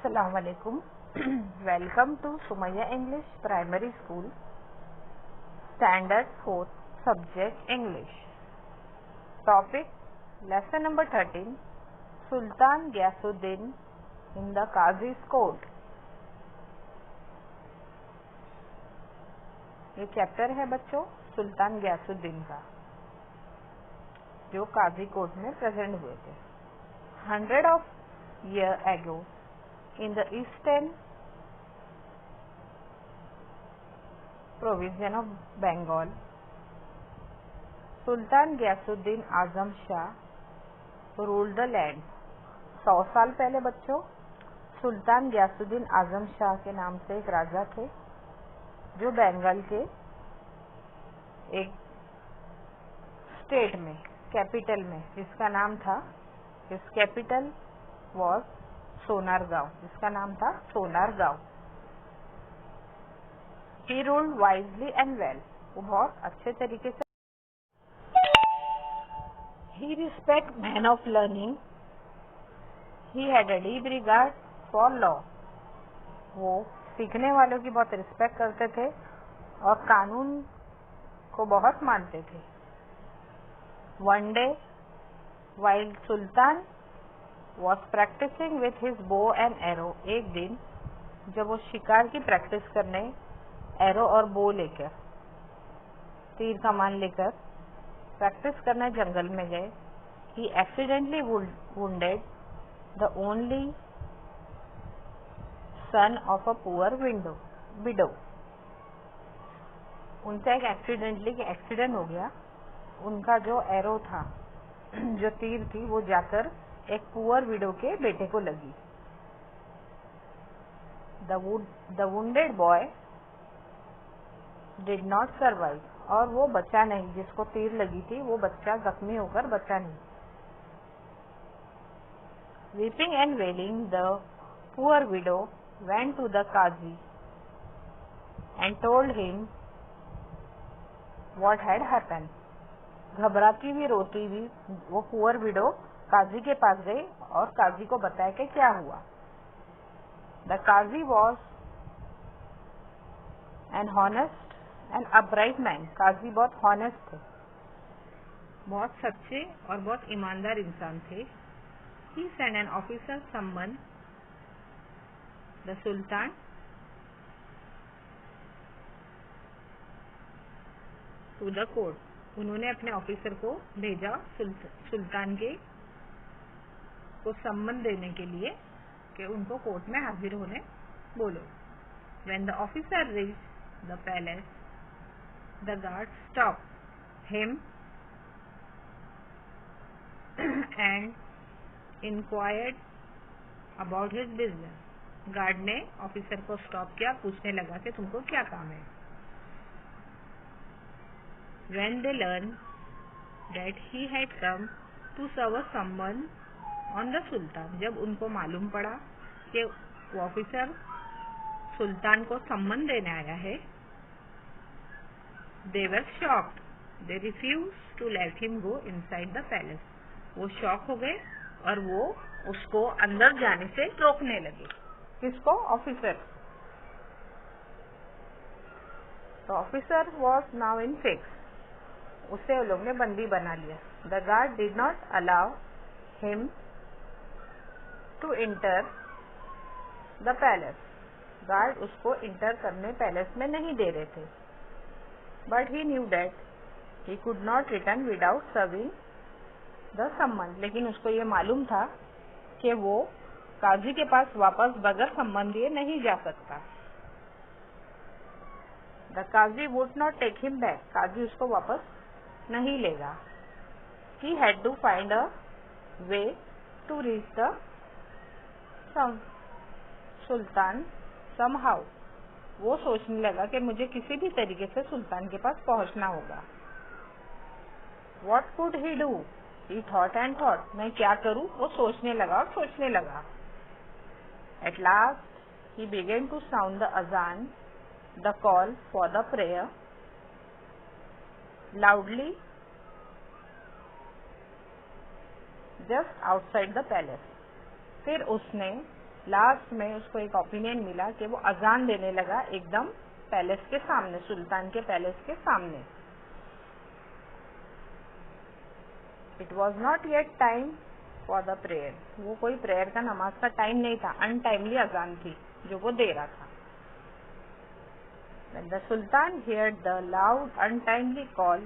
Assalamualaikum. Welcome to Sumaya English Primary School, Standard 4th, Subject English. Topic Lesson number 13, Sultan Ghiyasuddin in the Qazi's Court. ये chapter है बच्चों सुल्तान गियासुद्दीन का, जो काजी court में present हुए थे. 100 of years ago in the eastern province of Bengal, Sultan Ghiyasuddin Azam Shah ruled the land. 100 साल पहले बच्चों सुल्तान गियासुद्दीन आजम शाह के नाम से एक राजा थे, जो बंगाल के एक स्टेट में, कैपिटल में, जिसका नाम था, हिज कैपिटल वॉज सोनारगांव, जिसका नाम था Sonargaon. He ruled wisely and well, वो बहुत अच्छे तरीके से. ही respect man of learning, he had a deep regard for law, वो सीखने वालों की बहुत रिस्पेक्ट करते थे और कानून को बहुत मानते थे. One day while Sultan was practicing with his bow and arrow, एक दिन जब वो शिकार की प्रैक्टिस करने एरो और बो लेकर, तीर कमान लेकर प्रैक्टिस करने जंगल में गए, he accidentally wounded the only son of a poor widow. उनसे एक एक्सीडेंट हो गया. उनका जो एरो था, जो तीर थी, वो जाकर एक पुअर विडो के बेटे को लगी. The wounded boy did not survive, और वो बचा नहीं. जिसको तीर लगी थी वो बच्चा जख्मी होकर बचा नहीं. Weeping and wailing, the poor widow went to the Qazi and told him what had happened. घबराती हुई रोती हुई वो पुअर विडो काजी के पास गई और काजी को बताया कि क्या हुआ. The Qazi was an honest and upright man. काजी बहुत हॉनेस्ट थे, बहुत सच्चे और बहुत ईमानदार इंसान थे. ही send an officer someone the sultan to the court. उन्होंने अपने ऑफिसर को भेजा सुल्तान के को सम्मन देने के लिए कि उनको कोर्ट में हाजिर होने बोलो. When the officer reached the palace, the guard stopped him and inquired about his business. Guard ने ऑफिसर को स्टॉप किया, पूछने लगा कि तुमको क्या काम है. When they learned that he had come to serve someone on the Sultan, जब उनको मालूम पड़ा कि वो ऑफिसर सुल्तान को सम्मन देने आया है, they were shocked. They refused to let him go inside the palace. वो शॉक हो गए और वो उसको अंदर जाने से रोकने लगे. किसको? ऑफिसर. तो officer was now in fix. उसे वो लोग ने बंदी बना लिया. The guard did not allow him to enter the palace. Guard उसको इंटर करने पैलेस में नहीं दे रहे थे. But he knew that he could not return without serving the summon. लेकिन उसको ये मालूम था कि वो काजी के पास वापस बगैर सम्मन दिए नहीं जा सकता. The Qazi would not take him back. काजी उसको वापस नहीं लेगा. He had to find a way to reach the Sultan somehow. वो सोचने लगा कि मुझे किसी भी तरीके से सुल्तान के पास पहुंचना होगा. What could he do? He thought and thought. मैं क्या करूं? वो सोचने लगा और सोचने लगा. At last he began to sound the azan, the call for the prayer, loudly just outside the palace. फिर उसने लास्ट में उसको एक ओपिनियन मिला कि वो अजान देने लगा एकदम पैलेस के सामने, सुल्तान के पैलेस के सामने। It was not yet time for the prayer, वो कोई प्रेयर का नमाज का टाइम नहीं था, अनटाइमली अजान थी जो वो दे रहा था। When the Sultan heard the loud untimely call,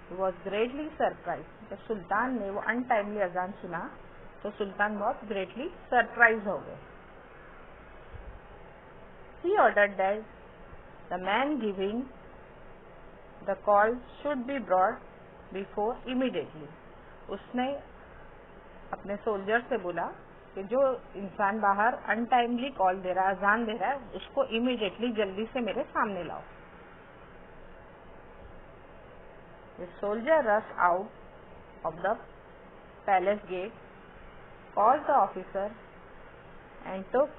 he was greatly surprised. जब सुल्तान ने वो अनटाइमली अजान सुना तो सुल्तान बहुत ग्रेटली सरप्राइज हो गए। He ordered that the man giving the call should be brought before immediately. उसने अपने सोल्जर से बोला कि जो इंसान बाहर अनटाइमली कॉल दे रहा है, अजान दे रहा है, उसको इमीडिएटली जल्दी से मेरे सामने लाओ। The soldier rushed out of the palace gate, called the officer and took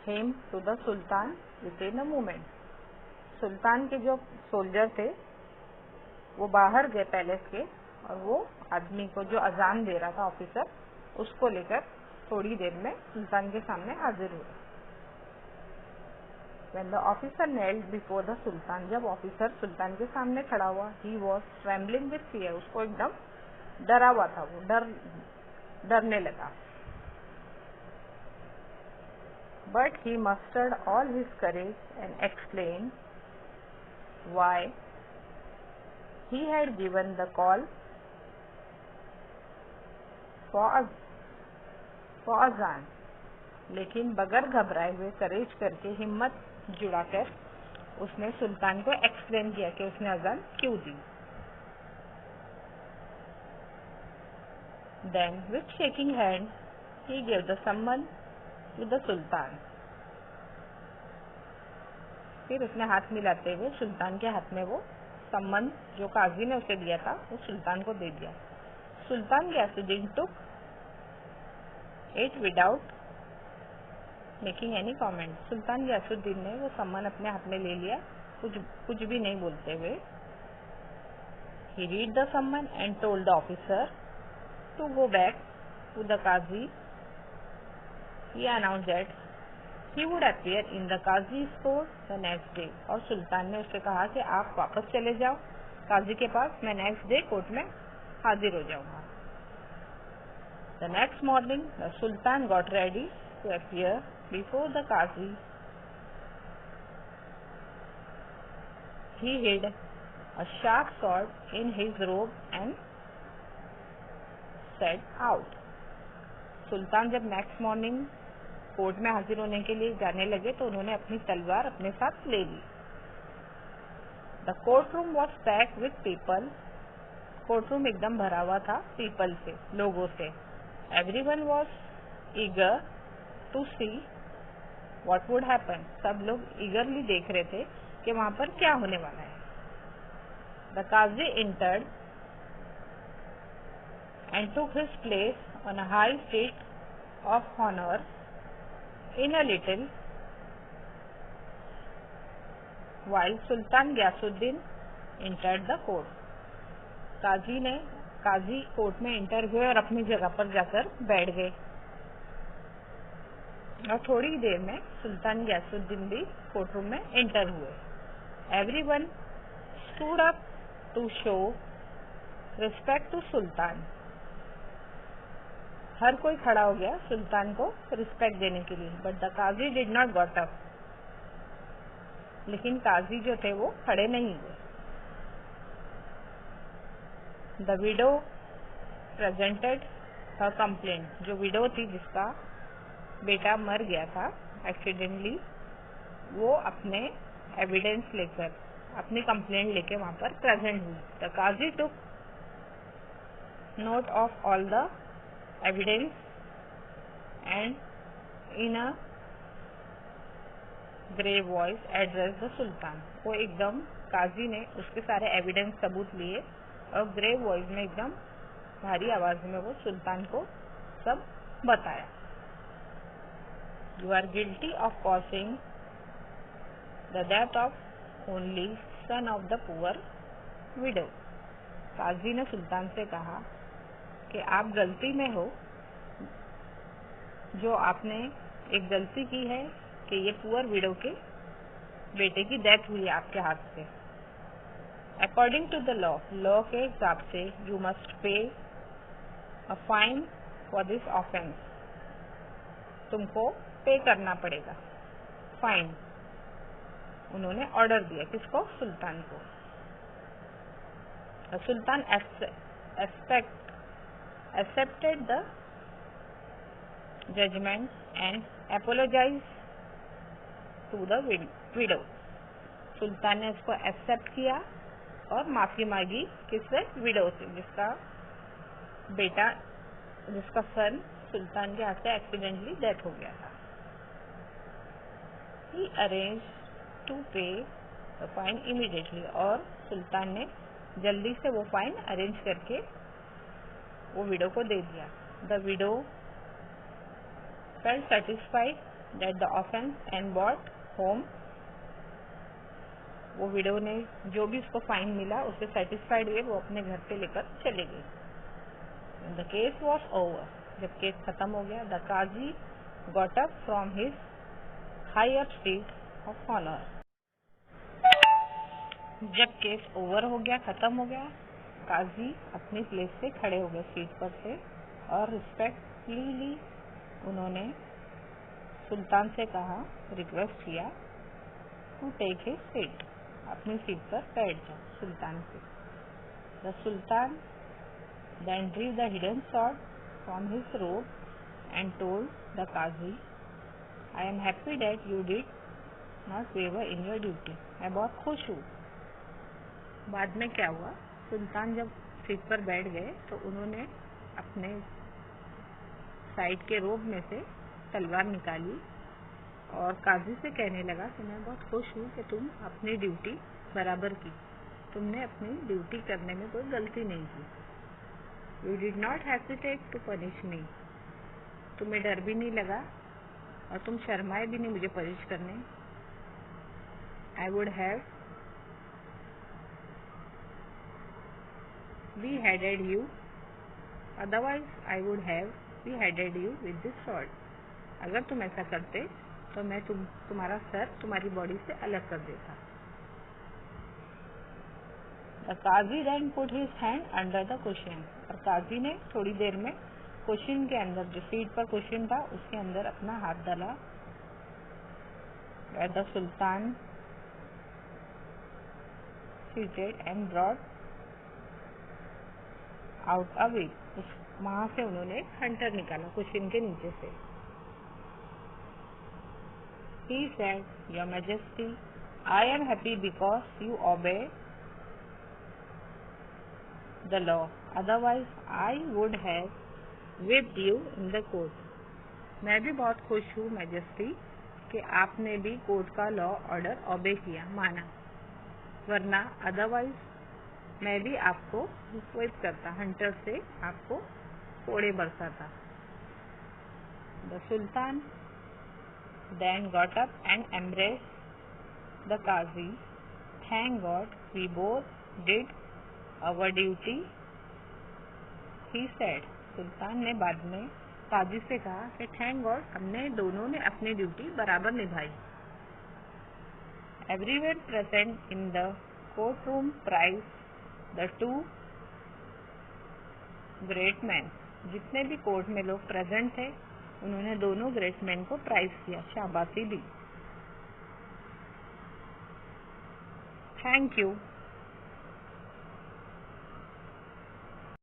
him to the Sultan within a moment. सुल्तान के जो सोल्जर थे वो बाहर गए पैलेस के और वो आदमी को जो अजान दे रहा था, ऑफिसर, उसको लेकर थोड़ी देर में सुल्तान के सामने हाजिर हुए। When the officer knelt before the Sultan, जब ऑफिसर सुल्तान के सामने खड़ा हुआ, he was trembling with fear, उसको एकदम डरा हुआ था, वो डरने लगा। But he mustered all his courage and explained why he had given the call for azan, लेकिन बगैर घबराए हुए, करेज करके, हिम्मत जुड़ाकर उसने सुल्तान को एक्सप्लेन किया कि उसने अजान क्यों दी। Then with shaking hand he gave the summon to the Sultan. फिर उसने हाथ मिलाते हुए सुल्तान के हाथ में वो सम्मन जो काजी ने उसे दिया था वो सुल्तान को दे दिया। सुल्तान Ghiyasuddin took it without making any comment. सुल्तान गयासुद्दीन ने वो सम्मन अपने हाथ में ले लिया, कुछ भी नहीं बोलते हुए। He read the summon and told the officer to go back to the Qazi. He announced that he would appear in the Qazi's court the next day. और सुल्तान ने उससे कहा कि आप वापस चले जाओ काजी के पास, मैं नेक्स्ट डे कोर्ट में हाजिर हो जाऊंगा। The next morning, the Sultan got ready to appear before the Qazi. He hid a sharp sword in his robe and set out. सुल्तान जब नेक्स्ट मॉर्निंग कोर्ट में हाजिर होने के लिए जाने लगे तो उन्होंने अपनी तलवार अपने साथ ले ली। The courtroom was packed with people. Courtroom एकदम भरा हुआ था पीपल से, लोगों से। Everyone was eager to see what would happen. सब लोग eagerly देख रहे थे कि वहाँ पर क्या होने वाला है। The Qazi entered and took his place on a high seat of honor in a little while Sultan Ghiyasuddin entered the court. Qazi court में एंटर हुए और अपनी जगह पर जाकर बैठ गए और थोड़ी देर में सुल्तान गियासुद्दीन भी कोर्टरूम में एंटर हुए। Everyone stood up to show respect to सुल्तान। हर कोई खड़ा हो गया सुल्तान को रिस्पेक्ट देने के लिए। But the Qazi did not got up, लेकिन काजी जो थे वो खड़े नहीं हुए। The widow presented her complaint. जो विडो थी जिसका बेटा मर गया था एक्सीडेंटली, वो अपने एविडेंस लेकर, अपनी कंप्लेंट लेके वहां पर प्रेजेंट हुई। The Qazi took note of all the evidence and in a grave voice address the sultan. वो एकदम काजी ने उसके सारे एविडेंस सबूत लिए और ग्रेव वॉइस में एकदम भारी आवाज में वो सुल्तान को सब बताया। You are guilty of causing the death of only son of the poor window. काजी ने सुल्तान से कहा कि आप गलती में हो जो आपने एक गलती की है कि ये पुअर विडो के बेटे की डेथ हुई है आपके हाथ से। अकॉर्डिंग टू द लॉ के हिसाब से you must pay a fine for this offence, तुमको पे करना पड़ेगा फाइन। उन्होंने ऑर्डर दिया किसको? सुल्तान को। सुल्तान accepted the judgment and apologized to the widow। सुल्तान ने उसको एक्सेप्ट किया और माफी मांगी किससे? विडो से, जिसका सन सुल्तान के हाथ से एक्सीडेंटली डेथ हो गया था। He arranged to pay the fine immediately, और सुल्तान ने जल्दी से वो फाइन अरेंज करके वो विडो को दे दिया। The widow felt satisfied that the offense and brought home। वो विडो ने जो भी उसको फाइन मिला उससे सेटिस्फाइड हुए, वो अपने घर पे लेकर चले गई। द केस वॉज ओवर, जब केस खत्म हो गया, the Qazi got up from his high up seat of honour. जब केस ओवर हो गया, खत्म हो गया, काजी अपनी प्लेस से खड़े हो गए सीट पर से, और रिस्पेक्टफुली उन्होंने सुल्तान से कहा, रिक्वेस्ट किया टू टेक हिज सीट, अपनी सीट पर बैठ जाओ सुल्तान से। The sultan then drew the hidden sword from his robe and told the qazi, I am happy that you did not waver in your duty. मैं बहुत खुश हूँ। बाद में क्या हुआ? सुल्तान जब सीट पर बैठ गए तो उन्होंने अपने साइड के रोब में से तलवार निकाली और काजी से कहने लगा कि मैं बहुत खुश हूँ कि तुम अपनी ड्यूटी बराबर की, तुमने अपनी ड्यूटी करने में कोई गलती नहीं की। You did not hesitate to punish me, तुम्हें डर भी नहीं लगा और तुम शर्माए भी नहीं मुझे पनिश करने। I would have beheaded you, otherwise I would have beheaded you with this sword। अगर तुम ऐसा करते तो मैं तुम्हारा सर तुम्हारी बॉडी से अलग कर देता। The Qazi then put his hand under the cushion, और काजी ने थोड़ी देर में कुशन के अंदर, जो सीट पर कुशन था उसके अंदर अपना हाथ डाला। Where the Sultan seated and brought out a वे, वहां से उन्होंने एक हंटर निकाला कुशन के नीचे से। He said, Your Majesty, I am happy because you obey the law, otherwise I would have whipped you in the court। मैं भी बहुत खुश हूँ मैजेस्टी कि आपने भी कोर्ट का लॉ ऑर्डर ओबे किया, माना, वरना अदरवाइज मैं भी आपको विप करता, हंटर से आपको कोड़े बरसाता। The sultan then got up and embraced the Qazi, thank God we both did our duty, he said. सुल्तान ने बाद में काजी से कहा कि थैंक गॉड, हमने दोनों ने अपनी ड्यूटी बराबर निभाई। Everywhere present in the court room praise the two great man, जितने भी कोर्ट में लोग प्रेजेंट थे उन्होंने दोनों ग्रेट मैन को प्राइज किया, शाबाशी दी। Thank you.